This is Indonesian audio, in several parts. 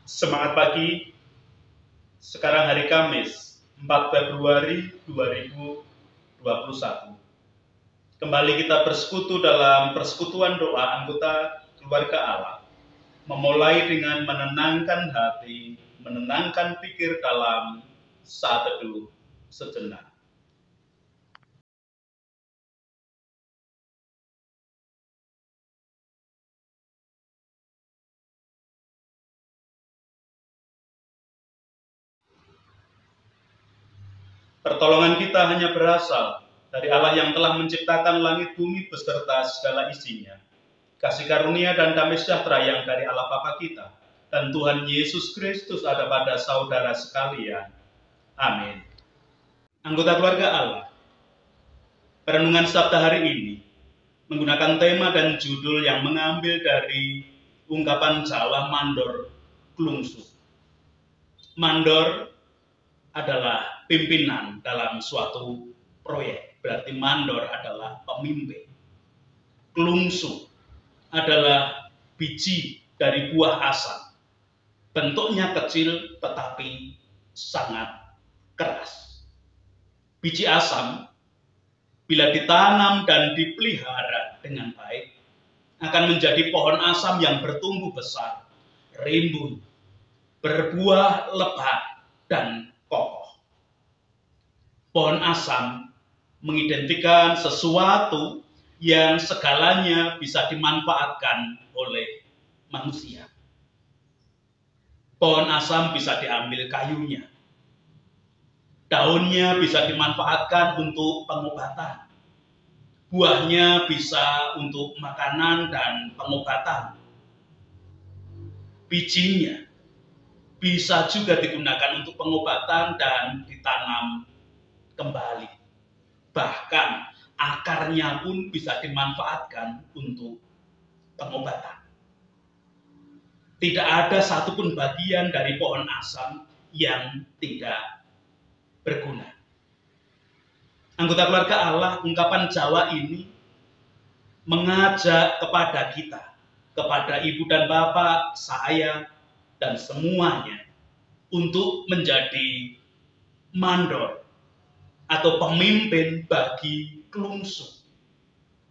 Semangat pagi, sekarang hari Kamis, 4 Februari 2021. Kembali kita bersekutu dalam persekutuan doa anggota keluarga Allah. Memulai dengan menenangkan hati, menenangkan pikir dalam saat teduh sejenak. Pertolongan kita hanya berasal dari Allah yang telah menciptakan langit bumi beserta segala isinya. Kasih karunia dan damai sejahtera yang dari Allah Bapa kita dan Tuhan Yesus Kristus ada pada saudara sekalian. Amin. Anggota keluarga Allah, perenungan sabda hari ini menggunakan tema dan judul yang mengambil dari ungkapan Jawa mandor klungsu. Mandor adalah pimpinan dalam suatu proyek, berarti mandor adalah pemimpin. Klungsu adalah biji dari buah asam. Bentuknya kecil tetapi sangat keras. Biji asam bila ditanam dan dipelihara dengan baik akan menjadi pohon asam yang bertumbuh besar, rimbun, berbuah lebat dan kokoh. Pohon asam mengidentikan sesuatu yang segalanya bisa dimanfaatkan oleh manusia. Pohon asam bisa diambil kayunya. Daunnya bisa dimanfaatkan untuk pengobatan. Buahnya bisa untuk makanan dan pengobatan. Bijinya bisa juga digunakan untuk pengobatan dan ditanam kembali. Bahkan akarnya pun bisa dimanfaatkan untuk pengobatan. Tidak ada satupun bagian dari pohon asam yang tidak berguna. Anggota keluarga Allah, ungkapan Jawa ini mengajak kepada kita, kepada ibu dan bapak, saya, dan semuanya untuk menjadi mandor atau pemimpin bagi klungsu.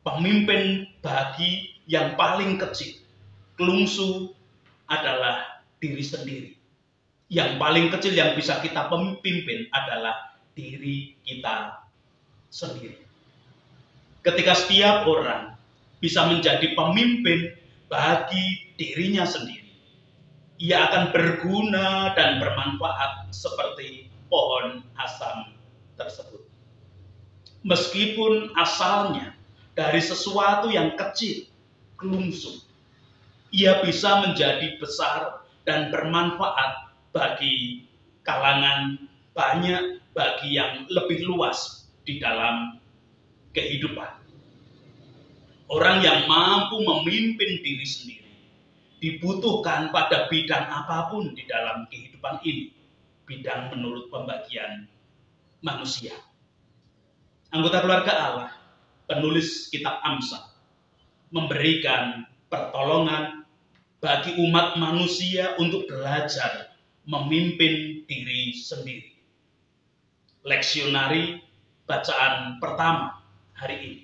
Pemimpin bagi yang paling kecil. Klungsu adalah diri sendiri. Yang paling kecil yang bisa kita pimpin adalah diri kita sendiri. Ketika setiap orang bisa menjadi pemimpin bagi dirinya sendiri, ia akan berguna dan bermanfaat seperti pohon asam tersebut. Meskipun asalnya dari sesuatu yang kecil, klungsu, ia bisa menjadi besar dan bermanfaat bagi kalangan banyak, bagi yang lebih luas di dalam kehidupan. Orang yang mampu memimpin diri sendiri dibutuhkan pada bidang apapun di dalam kehidupan ini, bidang menurut pembagian manusia. Anggota keluarga Allah, penulis kitab Amsal, memberikan pertolongan bagi umat manusia untuk belajar memimpin diri sendiri. Leksionari bacaan pertama hari ini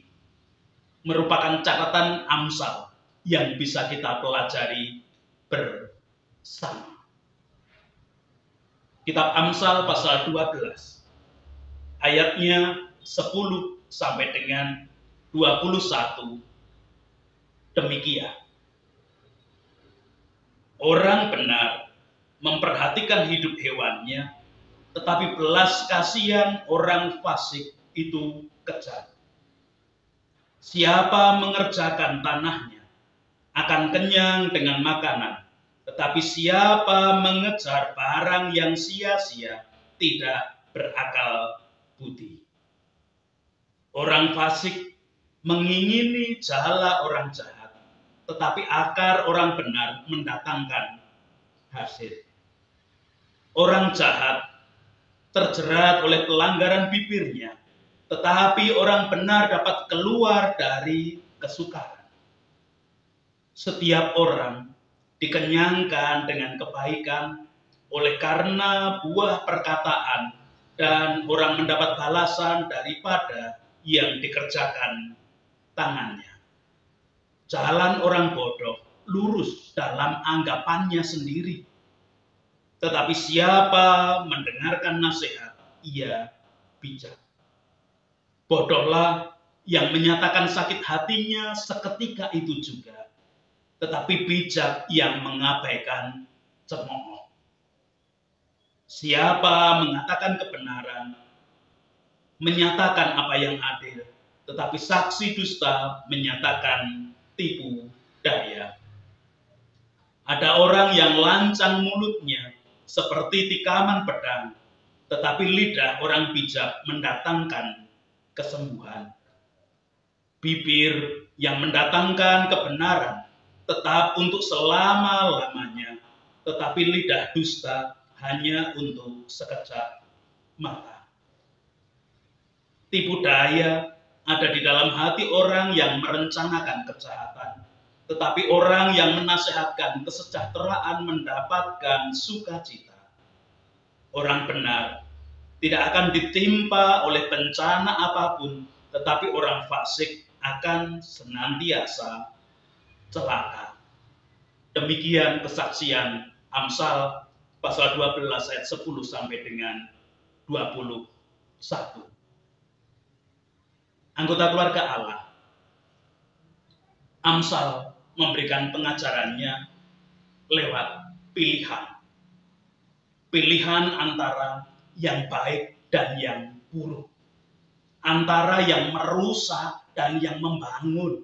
merupakan catatan Amsal yang bisa kita pelajari bersama. Kitab Amsal pasal 12 ayatnya 10 sampai dengan 21 demikian. Orang benar memperhatikan hidup hewannya, tetapi belas kasihan orang fasik itu kejam. Siapa mengerjakan tanahnya akan kenyang dengan makanan, tetapi siapa mengejar barang yang sia-sia tidak berakal budi. Orang fasik mengingini jala orang jahat, tetapi akar orang benar mendatangkan hasil. Orang jahat terjerat oleh pelanggaran bibirnya, tetapi orang benar dapat keluar dari kesukaran. Setiap orang dikenyangkan dengan kebaikan oleh karena buah perkataan, dan orang mendapat balasan daripada yang dikerjakan tangannya. Jalan orang bodoh lurus dalam anggapannya sendiri, tetapi siapa mendengarkan nasihat, ia bijak. Bodohlah yang menyatakan sakit hatinya seketika itu juga, tetapi bijak yang mengabaikan cemooh. Siapa mengatakan kebenaran, menyatakan apa yang adil, tetapi saksi dusta menyatakan tipu daya. Ada orang yang lancang mulutnya seperti tikaman pedang, tetapi lidah orang bijak mendatangkan kesembuhan. Bibir yang mendatangkan kebenaran tetap untuk selama-lamanya, tetapi lidah dusta hanya untuk sekejap mata. Tipu daya ada di dalam hati orang yang merencanakan kejahatan, tetapi orang yang menasihatkan kesejahteraan mendapatkan sukacita. Orang benar tidak akan ditimpa oleh bencana apapun, tetapi orang fasik akan senantiasa celaka. Demikian kesaksian Amsal pasal 12 ayat 10 sampai dengan 21. Anggota keluarga Allah, Amsal memberikan pengajarannya lewat pilihan. Pilihan antara yang baik dan yang buruk. Antara yang merusak dan yang membangun.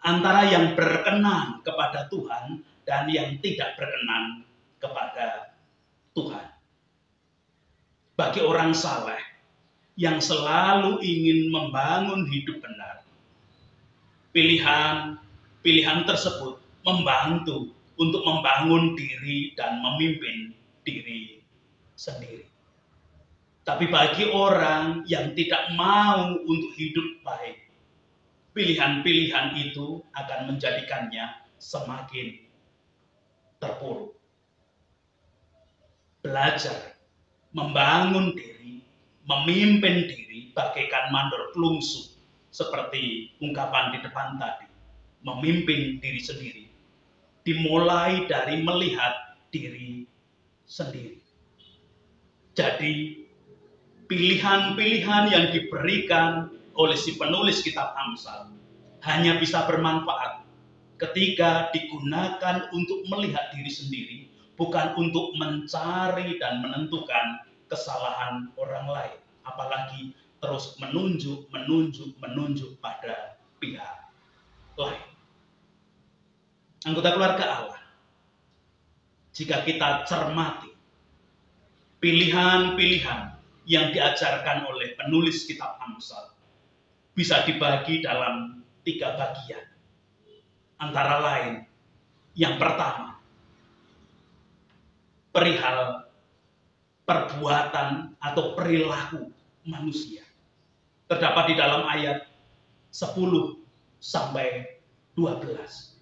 Antara yang berkenan kepada Tuhan dan yang tidak berkenan kepada Tuhan. Bagi orang saleh yang selalu ingin membangun hidup benar, pilihan tersebut membantu untuk membangun diri dan memimpin diri sendiri. Tapi bagi orang yang tidak mau untuk hidup baik, pilihan-pilihan itu akan menjadikannya semakin terpuruk. Belajar membangun diri, memimpin diri bagaikan mandor plungsu, seperti ungkapan di depan tadi, memimpin diri sendiri, dimulai dari melihat diri sendiri. Jadi, pilihan-pilihan yang diberikan oleh si penulis kitab Amsal hanya bisa bermanfaat ketika digunakan untuk melihat diri sendiri, bukan untuk mencari dan menentukan kesalahan orang lain, apalagi terus menunjuk pada pihak lain. Anggota keluarga Allah, jika kita cermati pilihan-pilihan yang diajarkan oleh penulis kitab Amsal, bisa dibagi dalam 3 bagian. Antara lain, yang pertama, perihal perbuatan atau perilaku manusia. Terdapat di dalam ayat 10 sampai 12.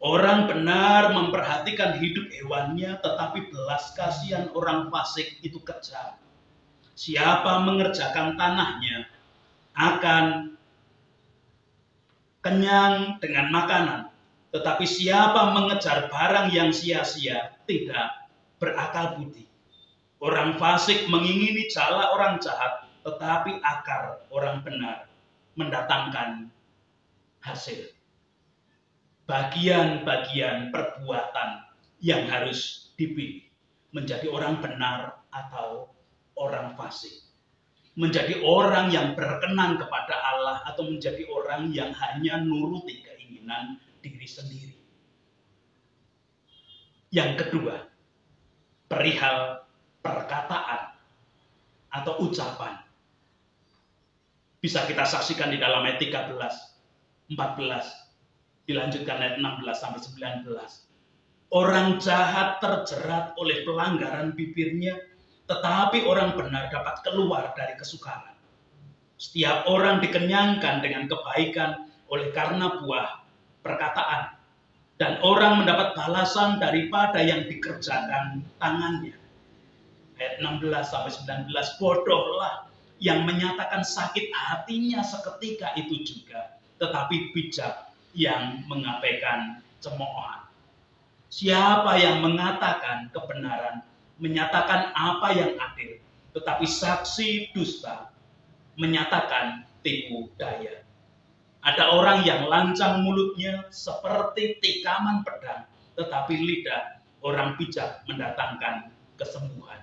Orang benar memperhatikan hidup hewannya, tetapi belas kasihan orang fasik itu kejam. Siapa mengerjakan tanahnya akan kenyang dengan makanan, tetapi siapa mengejar barang yang sia-sia tidak berakal budi. Orang fasik mengingini jala orang jahat, tetapi akar orang benar mendatangkan hasil. Bagian-bagian perbuatan yang harus dipilih, menjadi orang benar atau orang fasik, menjadi orang yang berkenan kepada Allah atau menjadi orang yang hanya nuruti keinginan diri sendiri. Yang kedua, perihal perkataan atau ucapan. Bisa kita saksikan di dalam ayat 13, 14, dilanjutkan ayat 16 sampai 19. Orang jahat terjerat oleh pelanggaran bibirnya, tetapi orang benar dapat keluar dari kesukaran. Setiap orang dikenyangkan dengan kebaikan oleh karena buah perkataan, dan orang mendapat balasan daripada yang dikerjakan tangannya. Ayat 16 sampai 19, bodohlah yang menyatakan sakit hatinya seketika itu juga, tetapi bijak yang mengabaikan cemoohan. Siapa yang mengatakan kebenaran, menyatakan apa yang adil, tetapi saksi dusta menyatakan tipu daya. Ada orang yang lancang mulutnya seperti tikaman pedang, tetapi lidah orang bijak mendatangkan kesembuhan.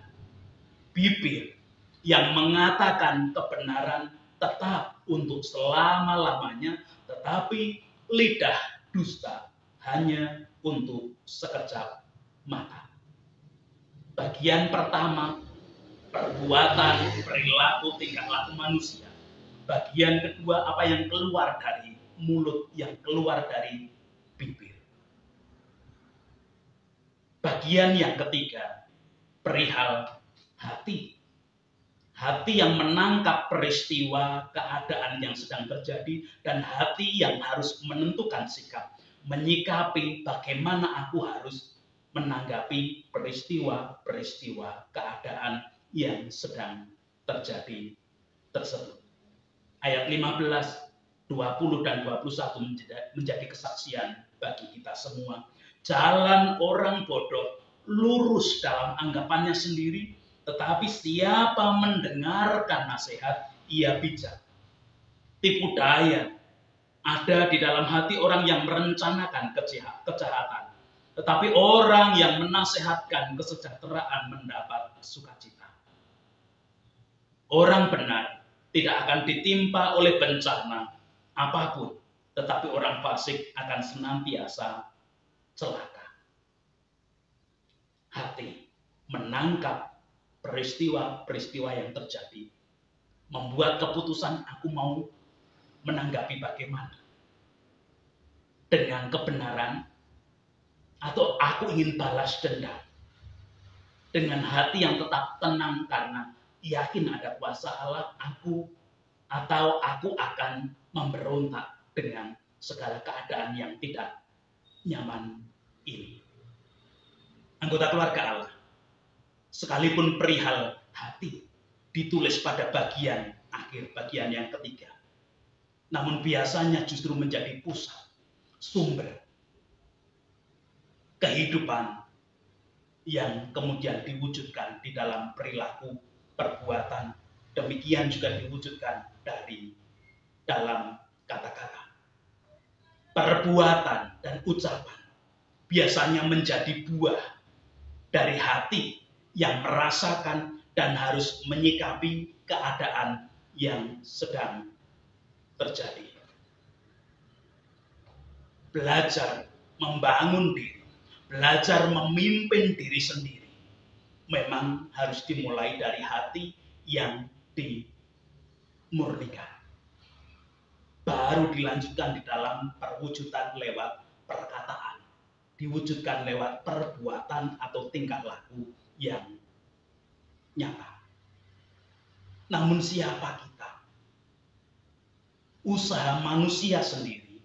Bibir yang mengatakan kebenaran tetap untuk selama-lamanya, tetapi lidah dusta hanya untuk sekejap mata. Bagian pertama, perbuatan, perilaku, tingkah laku manusia. Bagian kedua, apa yang keluar dari mulut, yang keluar dari bibir. Bagian yang ketiga, perihal hati. Hati yang menangkap peristiwa keadaan yang sedang terjadi, dan hati yang harus menentukan sikap, menyikapi bagaimana aku harus menanggapi peristiwa-peristiwa keadaan yang sedang terjadi tersebut. Ayat 15, 20 dan 21 menjadi kesaksian bagi kita semua. Jalan orang bodoh lurus dalam anggapannya sendiri, tetapi siapa mendengarkan nasihat, ia bijak. Tipu daya ada di dalam hati orang yang merencanakan kejahatan, tetapi orang yang menasehatkan kesejahteraan mendapat sukacita. Orang benar tidak akan ditimpa oleh bencana apapun, tetapi orang fasik akan senantiasa celaka. Hati menangkap peristiwa-peristiwa yang terjadi, membuat keputusan aku mau menanggapi bagaimana, dengan kebenaran atau aku ingin balas dendam. Dengan hati yang tetap tenang karena yakin ada kuasa Allah, aku akan memberontak dengan segala keadaan yang tidak nyaman ini. Anggota keluarga Allah, sekalipun perihal hati ditulis pada bagian akhir, bagian yang ketiga, namun biasanya justru menjadi pusat, sumber kehidupan yang kemudian diwujudkan di dalam perilaku, perbuatan, demikian juga diwujudkan dari dalam kata-kata. Perbuatan dan ucapan biasanya menjadi buah dari hati yang merasakan dan harus menyikapi keadaan yang sedang terjadi. Belajar membangun diri, belajar memimpin diri sendiri, memang harus dimulai dari hati yang dimurnikan. Baru dilanjutkan di dalam perwujudan lewat perkataan, diwujudkan lewat perbuatan atau tingkah laku yang nyata. Namun siapa kita? Usaha manusia sendiri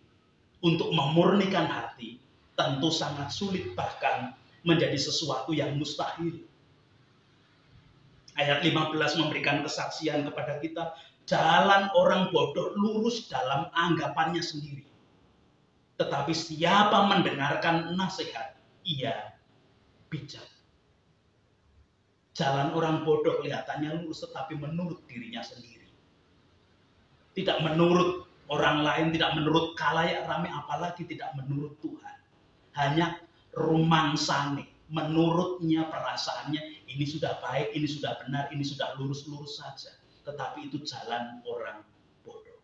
untuk memurnikan hati tentu sangat sulit, bahkan menjadi sesuatu yang mustahil. Ayat 15 memberikan kesaksian kepada kita, jalan orang bodoh lurus dalam anggapannya sendiri, tetapi siapa mendengarkan nasihat, ia bijak. Jalan orang bodoh kelihatannya lurus, tetapi menurut dirinya sendiri. Tidak menurut orang lain, tidak menurut khalayak ramai, apalagi tidak menurut Tuhan. Hanya rumangsane, menurutnya, perasaannya, ini sudah baik, ini sudah benar, ini sudah lurus-lurus saja. Tetapi itu jalan orang bodoh.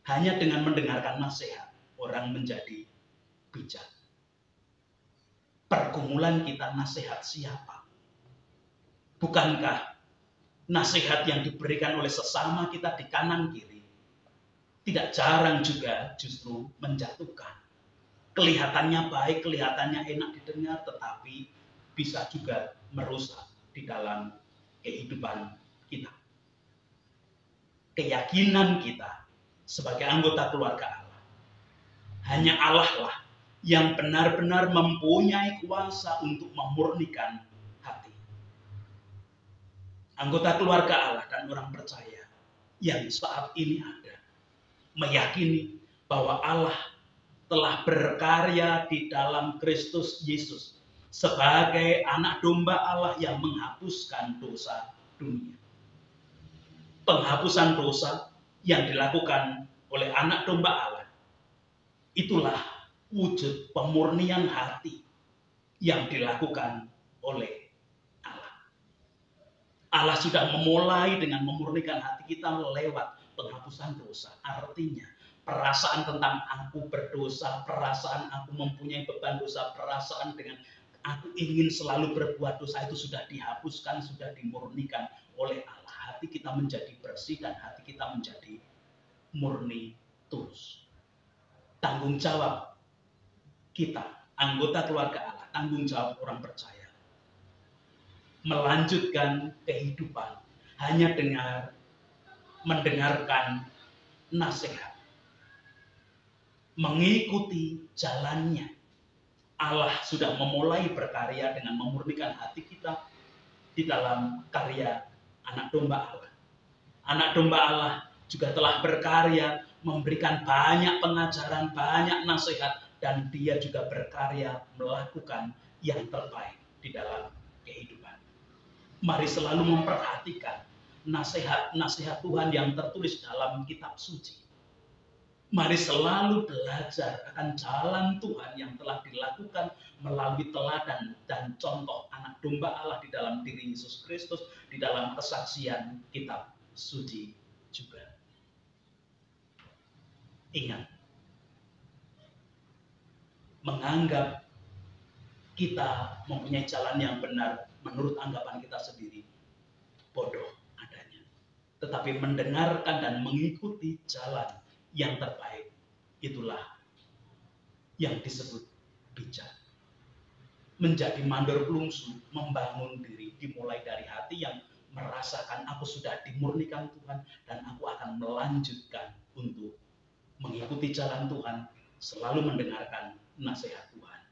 Hanya dengan mendengarkan nasihat, orang menjadi bijak. Pergumulan kita, nasihat siapa? Bukankah nasihat yang diberikan oleh sesama kita di kanan kiri tidak jarang juga justru menjatuhkan? Kelihatannya baik, kelihatannya enak didengar, tetapi bisa juga merusak di dalam kehidupan kita. Keyakinan kita sebagai anggota keluarga Allah, hanya Allah lah yang benar-benar mempunyai kuasa untuk memurnikan hati. Anggota keluarga Allah dan orang percaya yang saat ini ada, meyakini bahwa Allah telah berkarya di dalam Kristus Yesus sebagai anak domba Allah yang menghapuskan dosa dunia. Penghapusan dosa yang dilakukan oleh anak domba Allah, itulah wujud pemurnian hati yang dilakukan oleh Allah. Allah sudah memulai dengan memurnikan hati kita lewat penghapusan dosa. Artinya perasaan tentang aku berdosa, perasaan aku mempunyai beban dosa, perasaan dengan aku ingin selalu berbuat dosa itu sudah dihapuskan, sudah dimurnikan oleh Allah. Hati kita menjadi bersih dan hati kita menjadi murni tulus. Tanggung jawab kita, anggota keluarga Allah, tanggung jawab orang percaya, melanjutkan kehidupan hanya dengan mendengarkan nasihat, mengikuti jalannya. Allah sudah memulai berkarya dengan memurnikan hati kita di dalam karya anak domba Allah. Anak domba Allah juga telah berkarya memberikan banyak pengajaran, banyak nasihat, dan dia juga berkarya melakukan yang terbaik di dalam kehidupan. Mari selalu memperhatikan nasihat-nasihat Tuhan yang tertulis dalam kitab suci. Mari selalu belajar akan jalan Tuhan yang telah dilakukan melalui teladan dan contoh anak domba Allah di dalam diri Yesus Kristus, di dalam kesaksian kitab suci juga. Ingat, menganggap kita mempunyai jalan yang benar menurut anggapan kita sendiri bodoh adanya. Tetapi mendengarkan dan mengikuti jalan yang terbaik, itulah yang disebut bijak. Menjadi mandor pelungsu, membangun diri, dimulai dari hati yang merasakan aku sudah dimurnikan Tuhan dan aku akan melanjutkan untuk mengikuti jalan Tuhan, selalu mendengarkan nasihat Tuhan.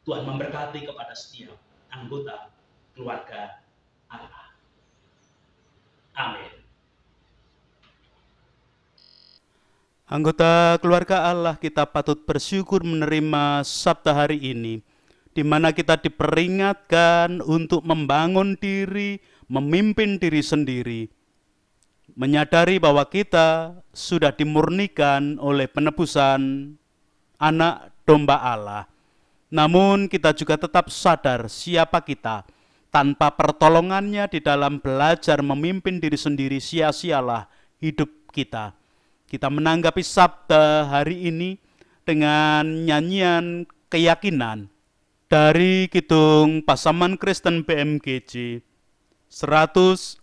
Tuhan memberkati kepada setiap anggota keluarga Allah. Amin. Anggota keluarga Allah, kita patut bersyukur menerima sabda hari ini, di mana kita diperingatkan untuk membangun diri, memimpin diri sendiri, menyadari bahwa kita sudah dimurnikan oleh penebusan anak domba Allah. Namun kita juga tetap sadar siapa kita. Tanpa pertolongannya di dalam belajar memimpin diri sendiri, sia-sialah hidup kita. Kita menanggapi sabda hari ini dengan nyanyian keyakinan dari Kidung Pasaman Kristen BMGJ 149,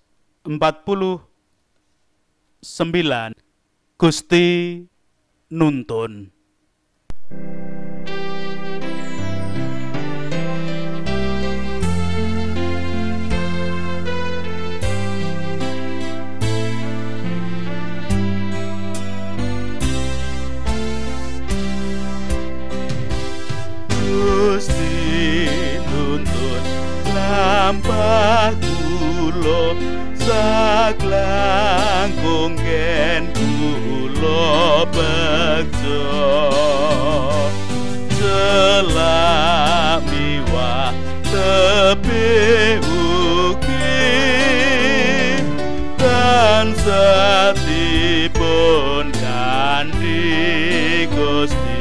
Gusti nuntun. Lampah kula saklangkung gen kula beksa selami wa tepi ugi tansah dipun kanthi Gusti.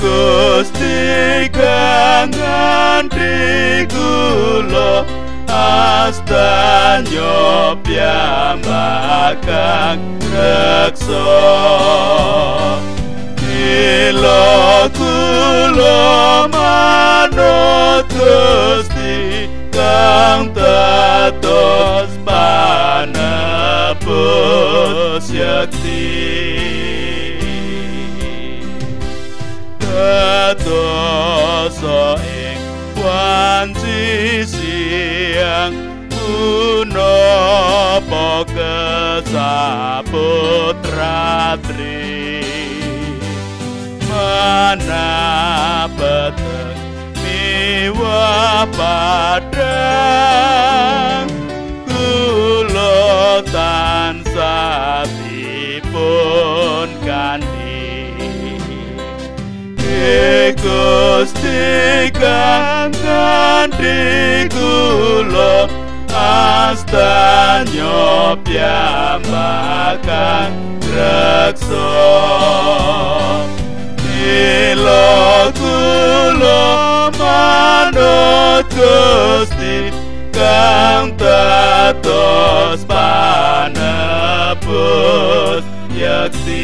Gusti kang nganti kula astanya piyambakan reksa ila kula manut Gusti kang tatos panebus yakti. Dosa ing wanci siang punapa kesaput ratri mana peteng miwah padang kula tansah dipun gandhi Gusti kang gandhi kula astanyo piyambakan reksa mila kula manut Gusti kang tatos panebus yakti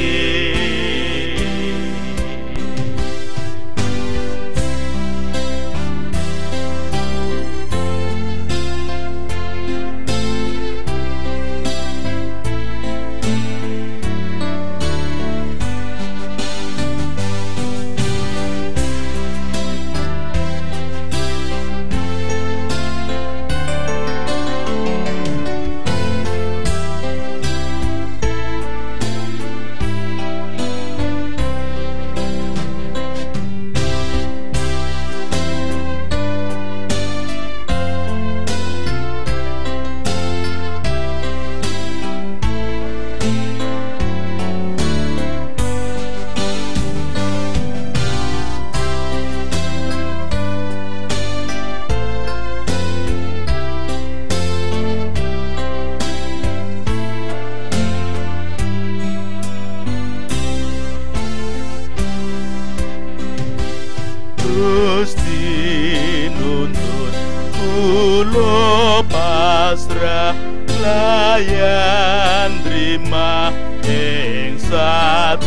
Gusti nuntun kula pasrah layan trima ing satita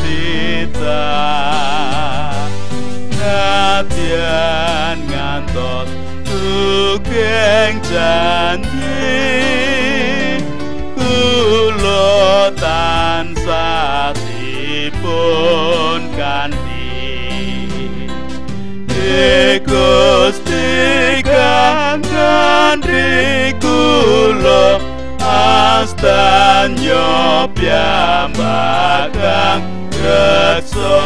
nadyan ngantos sugeng janji kula tansah dipun gandhi Gusti kang gandhi kula astanyo piyambakan reksa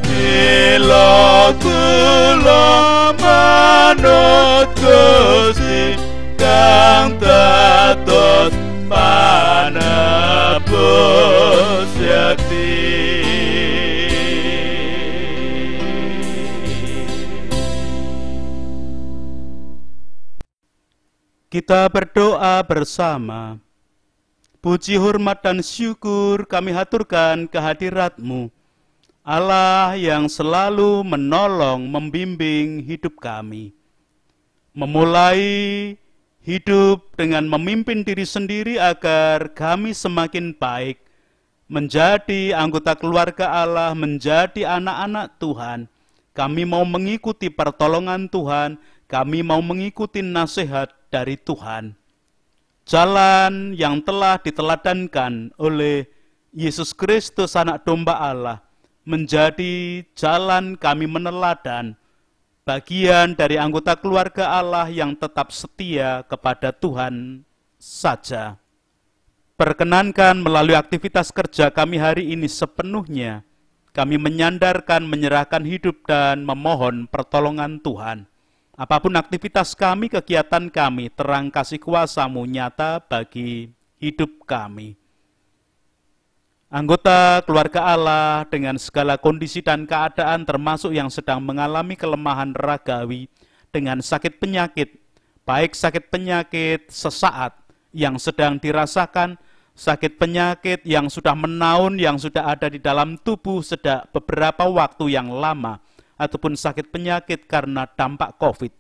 mila kula manut Gusti kang tatos panebus yakti Kita berdoa bersama. Puji, hormat, dan syukur kami haturkan kehadirat-Mu, Allah yang selalu menolong, membimbing hidup kami. Memulai hidup dengan memimpin diri sendiri agar kami semakin baik, menjadi anggota keluarga Allah, menjadi anak-anak Tuhan. Kami mau mengikuti pertolongan Tuhan, kami mau mengikuti nasihat dari Tuhan. Jalan yang telah diteladankan oleh Yesus Kristus anak domba Allah menjadi jalan kami meneladan, bagian dari anggota keluarga Allah yang tetap setia kepada Tuhan saja. Perkenankan melalui aktivitas kerja kami hari ini sepenuhnya, kami menyandarkan, menyerahkan hidup dan memohon pertolongan Tuhan. Apapun aktivitas kami, kegiatan kami, terang kasih kuasa-Mu nyata bagi hidup kami. Anggota keluarga Allah dengan segala kondisi dan keadaan termasuk yang sedang mengalami kelemahan ragawi dengan sakit penyakit, baik sakit penyakit sesaat yang sedang dirasakan, sakit penyakit yang sudah menaun, yang sudah ada di dalam tubuh sejak beberapa waktu yang lama, ataupun sakit penyakit karena dampak COVID.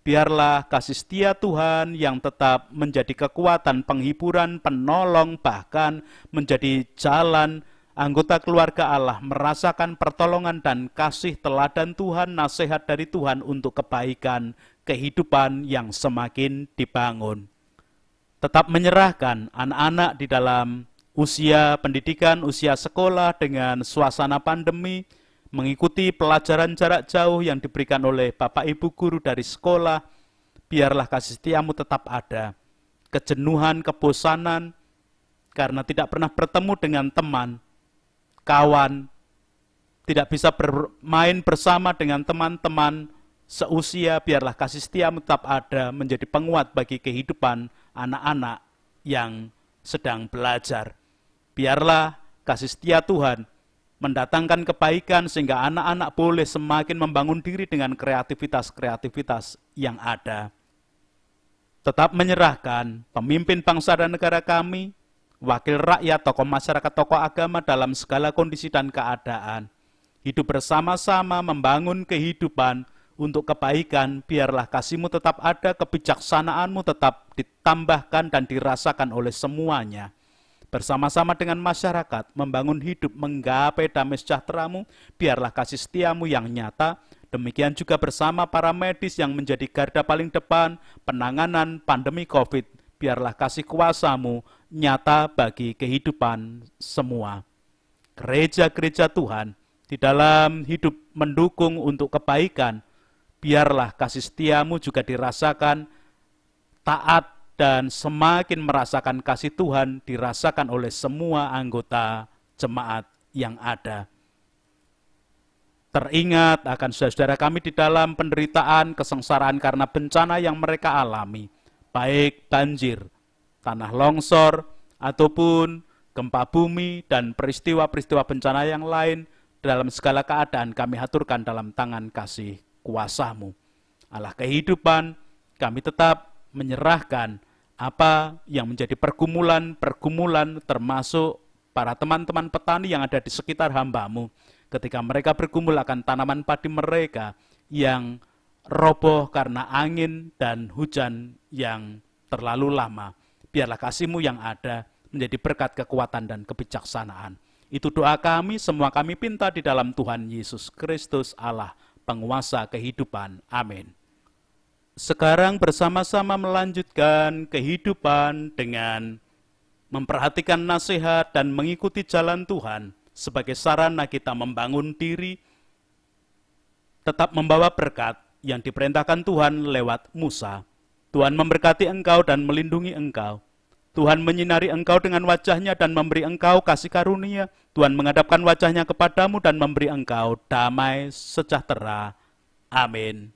Biarlah kasih setia Tuhan yang tetap menjadi kekuatan, penghiburan, penolong, bahkan menjadi jalan anggota keluarga Allah merasakan pertolongan dan kasih teladan Tuhan, nasihat dari Tuhan untuk kebaikan kehidupan yang semakin dibangun. Tetap menyerahkan anak-anak di dalam usia pendidikan, usia sekolah dengan suasana pandemi, mengikuti pelajaran jarak jauh yang diberikan oleh Bapak Ibu guru dari sekolah. Biarlah kasih setia-Mu tetap ada. Kejenuhan, kebosanan, karena tidak pernah bertemu dengan teman, kawan, tidak bisa bermain bersama dengan teman-teman seusia, biarlah kasih setiamu tetap ada menjadi penguat bagi kehidupan anak-anak yang sedang belajar. Biarlah kasih setia Tuhan mendatangkan kebaikan sehingga anak-anak boleh semakin membangun diri dengan kreativitas-kreativitas yang ada. Tetap menyerahkan pemimpin bangsa dan negara kami, wakil rakyat, tokoh masyarakat, tokoh agama dalam segala kondisi dan keadaan. Hidup bersama-sama membangun kehidupan untuk kebaikan, biarlah kasih-Mu tetap ada, kebijaksanaan-Mu tetap ditambahkan dan dirasakan oleh semuanya. Bersama-sama dengan masyarakat, membangun hidup, menggapai damai sejahtera-Mu, biarlah kasih setia-Mu yang nyata. Demikian juga bersama para medis yang menjadi garda paling depan penanganan pandemi COVID, biarlah kasih kuasa-Mu nyata bagi kehidupan semua. Gereja-gereja Tuhan, di dalam hidup mendukung untuk kebaikan, biarlah kasih setia-Mu juga dirasakan, taat, dan semakin merasakan kasih Tuhan dirasakan oleh semua anggota jemaat yang ada. Teringat akan saudara kami di dalam penderitaan, kesengsaraan karena bencana yang mereka alami, baik banjir, tanah longsor, ataupun gempa bumi dan peristiwa-peristiwa bencana yang lain. Dalam segala keadaan kami haturkan dalam tangan kasih kuasa-Mu. Allah kehidupan, kami tetap menyerahkan apa yang menjadi pergumulan termasuk para teman-teman petani yang ada di sekitar hamba-Mu. Ketika mereka bergumul akan tanaman padi mereka yang roboh karena angin dan hujan yang terlalu lama. Biarlah kasih-Mu yang ada menjadi berkat kekuatan dan kebijaksanaan. Itu doa kami, semua kami pinta di dalam Tuhan Yesus Kristus Allah, penguasa kehidupan. Amin. Sekarang bersama-sama melanjutkan kehidupan dengan memperhatikan nasihat dan mengikuti jalan Tuhan sebagai sarana kita membangun diri, tetap membawa berkat yang diperintahkan Tuhan lewat Musa. Tuhan memberkati engkau dan melindungi engkau. Tuhan menyinari engkau dengan wajahnya dan memberi engkau kasih karunia. Tuhan menghadapkan wajahnya kepadamu dan memberi engkau damai sejahtera. Amin.